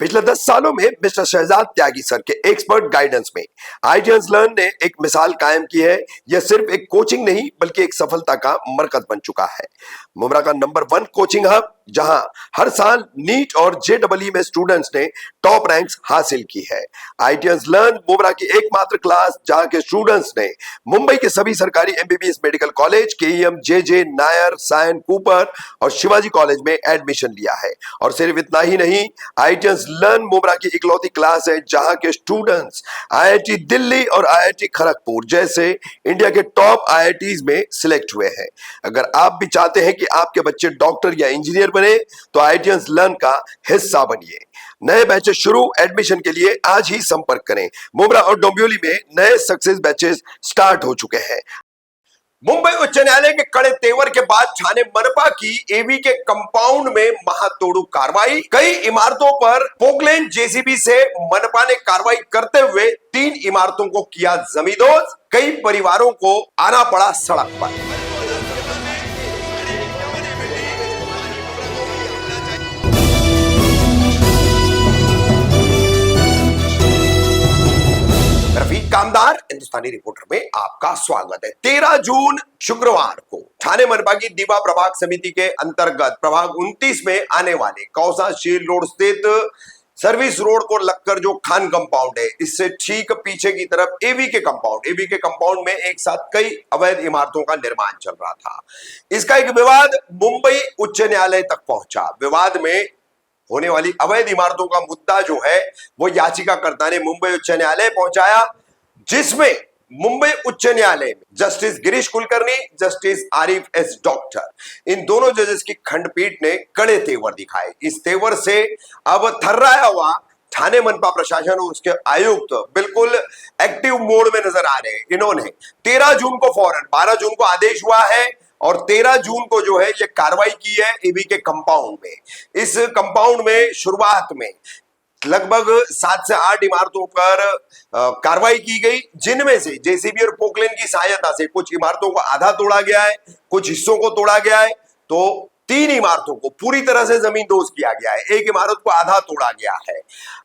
पिछले 10 सालों में मिस्टर शहजाद त्यागी सर के एक्सपर्ट गाइडेंस में आईटीएस लर्न ने एक मिसाल कायम की है। यह सिर्फ एक कोचिंग नहीं बल्कि एक सफलता का मरकज बन चुका है। मुमरा का नंबर 1 कोचिंग हब, जहां हर साल नीट और जेईई में स्टूडेंट्स ने टॉप रैंक्स हासिल की है। आईटीएस लर्न मुमरा की एकमात्र क्लास जहां के स्टूडेंट्स ने मुंबई के सभी सरकारी MBBS medical college, KEM, JJ, Nair, Sion, Cooper और शिवाजी कॉलेज में एडमिशन लिया है। और सिर्फ इतना ही नहीं, आईटीएस लर्न मुमरा की इकलौती क्लास है जहां के स्टूडेंट्स आईआईटी दिल्ली और आईआईटी खड़गपुर जैसे इंडिया के टॉप आईआईटीज में सिलेक्ट हुए हैं। अगर आप भी चाहते हैं कि आपके बच्चे डॉक्टर या इंजीनियर बने तो आईटीएस लर्न का हिस्सा बनिए। नए बैचेस शुरू, एडमिशन के लिए आज ही संपर्क करें। मुमरा और डोंबिवली में नए सक्सेस बैचेस स्टार्ट हो चुके हैं। मुंबई उच्च न्यायालय के कड़े तेवर के बाद ठाणे मनपा की एवी के कंपाउंड में महातोड़ू कार्रवाई। कई इमारतों पर पोकलेन जेसीबी से मनपा ने कार्रवाई करते हुए 3 इमारतों को किया जमींदोज। कई परिवारों को आना पड़ा सड़क पर। रफीक कामदार हिंदुस्तानी रिपोर्टर में आपका स्वागत है। 13 जून शुक्रवार को ठाणे मनपा की दीवा प्रभाग समिति के अंतर्गत प्रभाग 29 में आने वाले कौसा शील रोड स्थित सर्विस रोड को लगकर जो खान कंपाउंड है, इससे ठीक पीछे की तरफ एवी के कंपाउंड में एक साथ कई अवैध इमारतों का निर्माण चल रहा था। इसका एक विवाद मुंबई उच्च न्यायालय तक पहुंचा। विवाद में होने वाली अवैध इमारतों का मुद्दा जो है वो याचिकाकर्ता ने मुंबई उच्च न्यायालय पहुंचाया, जिसमें मुंबई उच्च न्यायालय में justice Girish Kulkarni, justice Arif S Doctor, इन दोनों जजेस की खंडपीठ ने कड़े तेवर दिखाए। इस तेवर से अब थर्राया हुआ ठाणे मनपा प्रशासन और उसके आयुक्त बिल्कुल एक्टिव मोड में नजर आ रहे हैं। इन्होंने 13 जून को फौरन 12 जून को आदेश हुआ है और 13 जून को जो है ये कार्रवाई की है एवी के कंपाउंड में। इस कंपाउंड में शुरुआत में लगभग 7 से 8 इमारतों पर कार्रवाई की गई, जिनमें से जेसीबी और पोकलेन की सहायता से कुछ इमारतों को आधा तोड़ा गया है, कुछ हिस्सों को तोड़ा गया है, तो 3 इमारतों को पूरी तरह से जमींदोज किया गया है, एक इमारत को आधा तोड़ा गया है।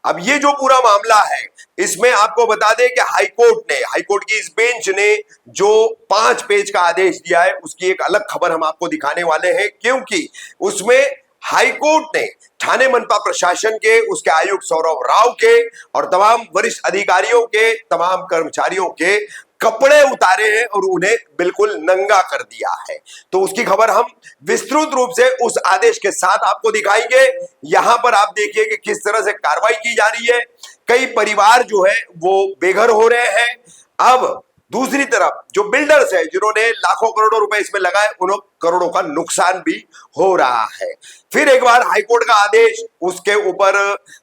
अब ये जो पूरा मामला है, इसमें आपको बता दें कि हाईकोर्ट की इस बेंच ने जो 5 पेज का आदेश दिया है, उसकी एक अलग खबर हम आपको दिखाने वाले हैं, क्योंकि उसमें हाईकोर्ट ने ठाणे मनपा प्रशासन के, उसके आयुक्त सौरभ राव के और तमाम वरिष्ठ अधिकारियों के, तमाम कर्मचारियों के कपड़े उतारे हैं और उन्हें बिल्कुल नंगा कर दिया है। तो उसकी खबर हम विस्तृत रूप से उस आदेश के साथ आपको दिखाएंगे। यहां पर आप देखिए कि किस तरह से कार्रवाई की जा रही है। कई परिवार जो है वो बेघर हो रहे हैं। अब दूसरी तरफ जो बिल्डर्स है, जिन्होंने लाखों करोड़ों रुपए इसमें लगाए, उन्हें करोड़ों का नुकसान भी हो रहा है। फिर एक बार हाईकोर्ट का आदेश, उसके ऊपर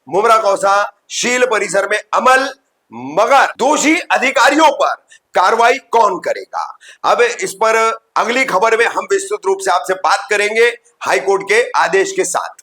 मुमरा कौसा शील परिसर में अमल, मगर दोषी अधिकारियों पर कार्रवाई कौन करेगा? अब इस पर अगली खबर में हम विस्तृत रूप से आपसे बात करेंगे हाईकोर्ट के आदेश के साथ।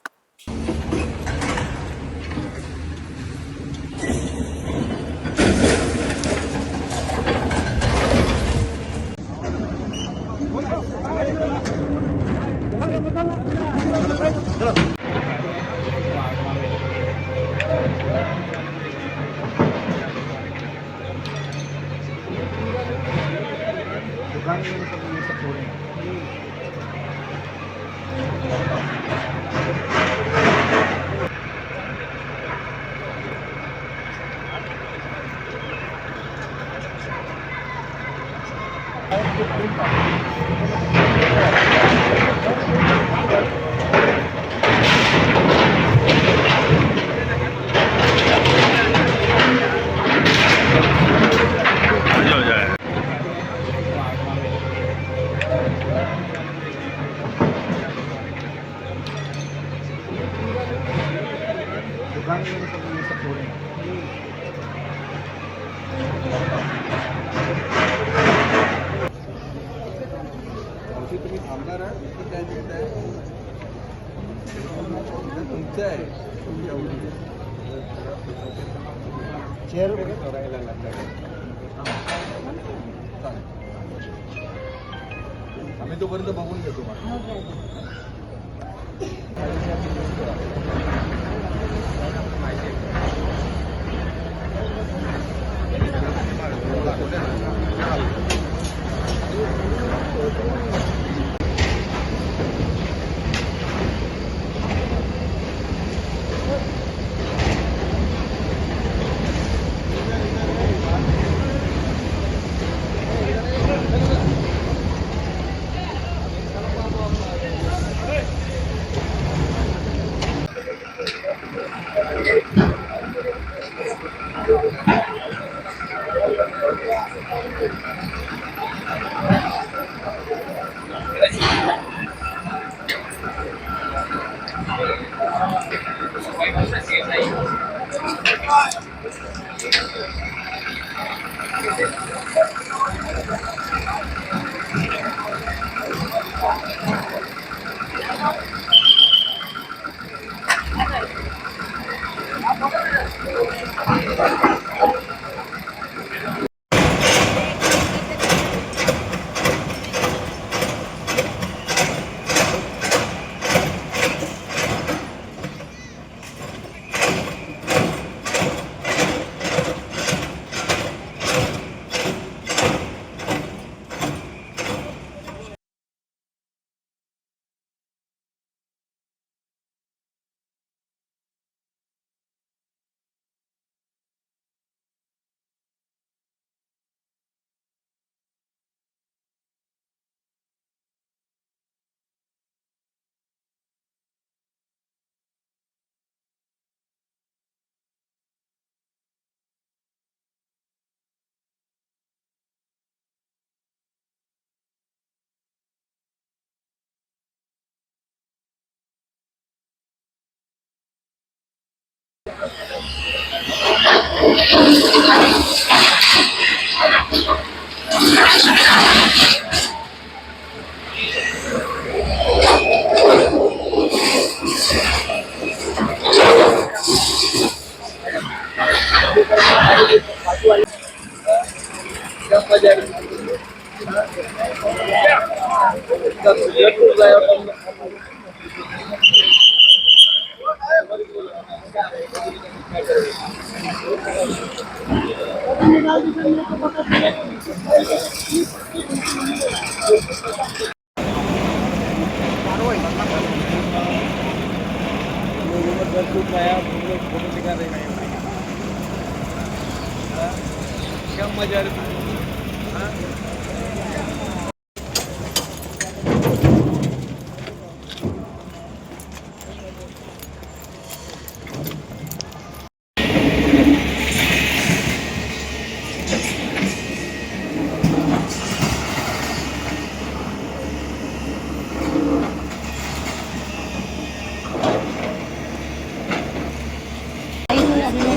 तुम्ही थांबणार काय देताय तुमचं आहे चेअर करायला लागतं। आम्ही तोपर्यंत बघून घेतो माहिती क्या मजा है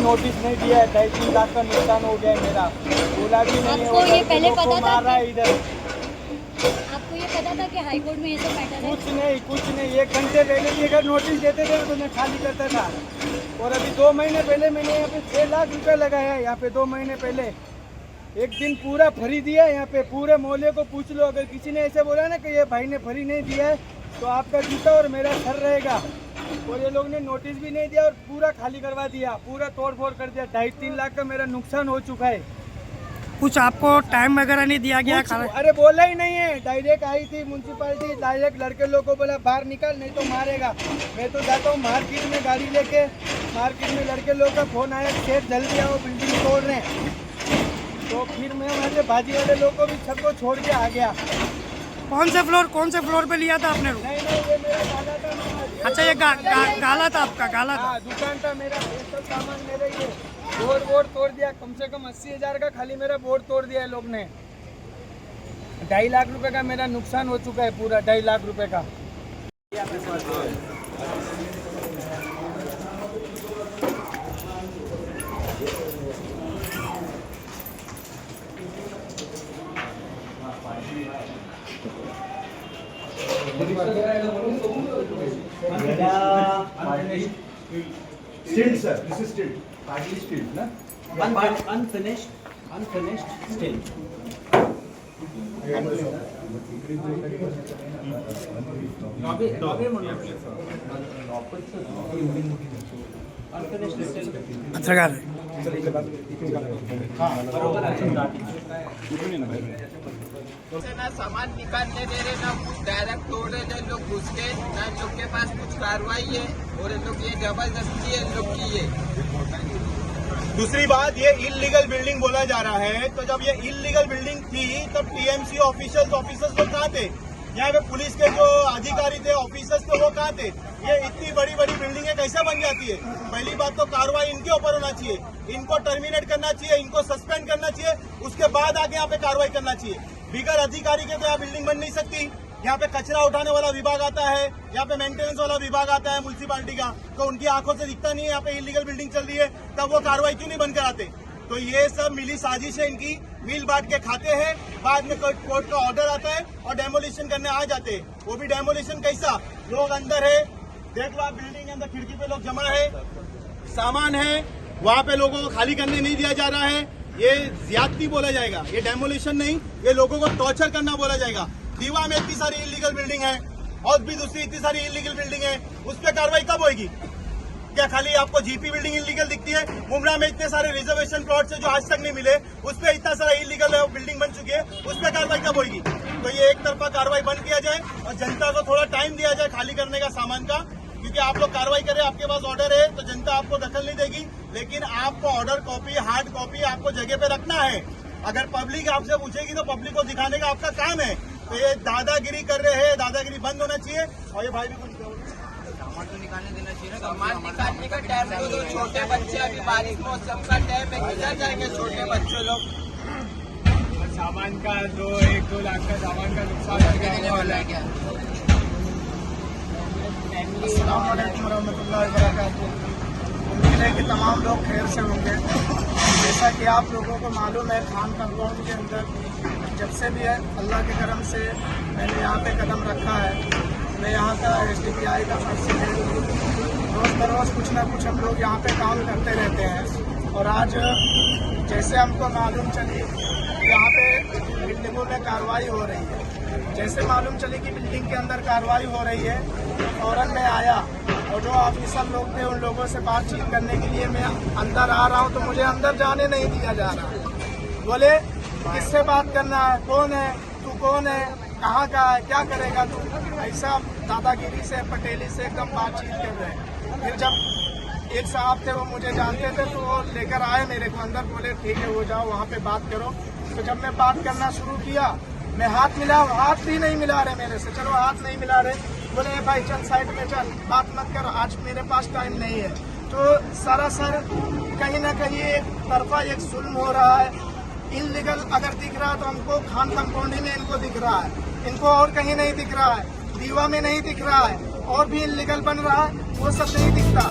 नोटिस नहीं दिया है, 2.5 लाख का नुकसान हो गया है मेरा। बोला भी नहीं है, आपको ये पहले लोगों को पता था मार रहा है कि- इधर। आपको ये पता था कि हाई कोर्ट में ये सब मैटर है? कुछ नहीं 1 घंटे पहले भी अगर नोटिस देते थे तो मैं खाली करता था। और अभी 2 महीने पहले मैंने यहाँ पे 6 लाख रुपए लगाया है। यहाँ पे 2 महीने पहले एक दिन पूरा फ्री दिया है। यहाँ पे पूरे मोहल्ले को पूछ लो, अगर किसी ने ऐसे बोला ना कि ये भाई ने फ्री नहीं दिया है तो आपका जूता और मेरा सर रहेगा। और ये लोग ने नोटिस भी नहीं दिया और पूरा खाली करवा दिया, पूरा तोड़ फोड़ कर दिया। 2.5-3 लाख का मेरा नुकसान हो चुका है। कुछ आपको टाइम वगैरह नहीं दिया गया? अरे बोला ही नहीं है, डायरेक्ट आई थी म्यूनसिपालिटी, डायरेक्ट लड़के लोग को बोला बाहर निकाल नहीं तो मारेगा। मैं तो जाता हूँ मार्केट में गाड़ी लेके, मार्केट में लड़के लोग का फोन आया शेर जल्दी आओ बिल्डिंग तोड़ रहे हैं। तो फिर मैं वहाँ बाजी वाले लोग को भी सबको छोड़ के आ गया। कौन से फ्लोर पे लिया था आपने? नहीं ये मेरा गाला था। अच्छा, ये गाला था आपका? गाला था? हाँ, दुकान था मेरा, ये सब सामान मेरा ही है। बोर्ड तोड़ दिया, कम से कम 80,000 का खाली मेरा बोर्ड तोड़ दिया है लोग ने। 2.5 लाख रुपए का मेरा नुकसान हो चुका है, पूरा 2.5 लाख रुपए का। Still, sir. This is still. Partly still, na? Unfinished still. पत्रकार है। ना सामान निकालने दे रहे, ना कुछ डायरेक्ट तोड़ रहे लोग घुस के, ना इन लोग के पास कुछ कार्रवाई है। और इन लोग ये जबरदस्ती है इन लोग की ये। दूसरी बात, ये इलीगल बिल्डिंग बोला जा रहा है। तो जब ये इलीगल बिल्डिंग थी तब टीएमसी ऑफिसर्स लोग कहाँ थे? यहाँ पे पुलिस के जो अधिकारी थे, ऑफिसर्स थे, वो कहाँ थे? ये इतनी बड़ी बड़ी बिल्डिंगें कैसे बन जाती है? पहली बात तो कार्रवाई इनके ऊपर होना चाहिए, इनको टर्मिनेट करना चाहिए, इनको सस्पेंड करना चाहिए, उसके बाद आगे यहाँ पे कार्रवाई करना चाहिए। बिगर अधिकारी के तो यहाँ बिल्डिंग बन नहीं सकती। यहाँ पे कचरा उठाने वाला विभाग आता है, यहाँ पे मेंटेनेंस वाला विभाग आता है म्युनिसिपालिटी का, तो उनकी आंखों से दिखता नहीं है यहाँ पे इलीगल बिल्डिंग चल रही है, तब वो कार्रवाई क्यों नहीं बंद कराते? तो ये सब मिली साजिश है इनकी, मिल बांट के खाते हैं, बाद में कोर्ट का ऑर्डर आता है और डेमोलिशन करने आ जाते हैं। वो भी डेमोलिशन कैसा? लोग अंदर है, देख लो आप, बिल्डिंग के अंदर खिड़की पे लोग जमा है, सामान है, वहाँ पे लोगों को खाली करने नहीं दिया जा रहा है। ये ज्यादती बोला जाएगा, ये डेमोलिशन नहीं, ये लोगों को टॉर्चर करना बोला जाएगा। दीवा में इतनी सारी इलीगल बिल्डिंग है और भी दूसरी इतनी सारी इलीगल बिल्डिंग है, उस पर कार्रवाई कब होगी? क्या खाली आपको जीपी बिल्डिंग इलीगल दिखती है? मुमरा में इतने सारे रिजर्वेशन प्लॉट है जो आज तक नहीं मिले, उस पर इतना सारा इलीगल बिल्डिंग बन चुकी है, उस पर कार्रवाई कब होगी? तो ये एक तरफा कार्रवाई बंद किया जाए और जनता को थोड़ा टाइम दिया जाए खाली करने का सामान का, क्योंकि आप लोग कार्रवाई करें, आपके पास ऑर्डर है तो जनता आपको दखल नहीं देगी, लेकिन आपको ऑर्डर कॉपी, हार्ड कॉपी आपको जगह पे रखना है। अगर पब्लिक आपसे पूछेगी तो पब्लिक को दिखाने का आपका काम है। तो ये दादागिरी कर रहे हैं, दादागिरी बंद होना चाहिए। और ये भाई भी कुछ सामान निकालने का टाइम तो दो, छोटे बच्चे अभी बारिश मौसम का टाइम है, किधर जाएंगे छोटे बच्चे लोग? सामान का जो 1-2 लाख का सामान का नुकसान हो गया है। अस्सलाम वालेकुम रहमतुल्लाहि व बरकातुहू। उम्मीद है कि तमाम लोग खैर से होंगे। जैसा कि आप लोगों को मालूम है, खान कंपाउंड के अंदर जब से भी है, अल्लाह के करम से मैंने यहाँ पे कदम रखा है। मैं यहाँ का SDPI का प्रेसिडेंट हूँ। रोज़ बरोज़ कुछ ना कुछ हम लोग यहाँ पे काम करते रहते हैं। और आज जैसे हमको मालूम चली यहाँ पे बिल्डिंगों में कार्रवाई हो रही है, जैसे मालूम चली कि बिल्डिंग के अंदर कार्रवाई हो रही है, फौरन मैं आया और जो ऑफिसर लोग थे उन लोगों से बातचीत करने के लिए मैं अंदर आ रहा हूँ, तो मुझे अंदर जाने नहीं दिया जा रहा। बोले किससे बात करना है, कौन है तू, कौन है, कहाँ का है, क्या करेगा तू, ऐसा दादागिरी से, पटेली से एकदम बातचीत कर रहे हैं। फिर जब एक साहब थे, वो मुझे जानते थे, तो वो लेकर आए मेरे को अंदर, बोले ठीक है वो जाओ वहाँ पे बात करो। तो जब मैं बात करना शुरू किया, मैं हाथ मिला, हाथ भी नहीं मिला रहे मेरे से, चलो हाथ नहीं मिला रहे, बोले भाई चल साइड में चल, बात मत कर, आज मेरे पास टाइम नहीं है। तो सरासर कहीं ना कहीं एक तरफा एक जुल्म हो रहा है। इनलीगल अगर दिख रहा है तो हमको खान कंपाउंड में इनको दिख रहा है, इनको और कहीं नहीं दिख रहा है, दीवा में नहीं दिख रहा है, और भी इनलीगल बन रहा है, वो सब नहीं दिखता।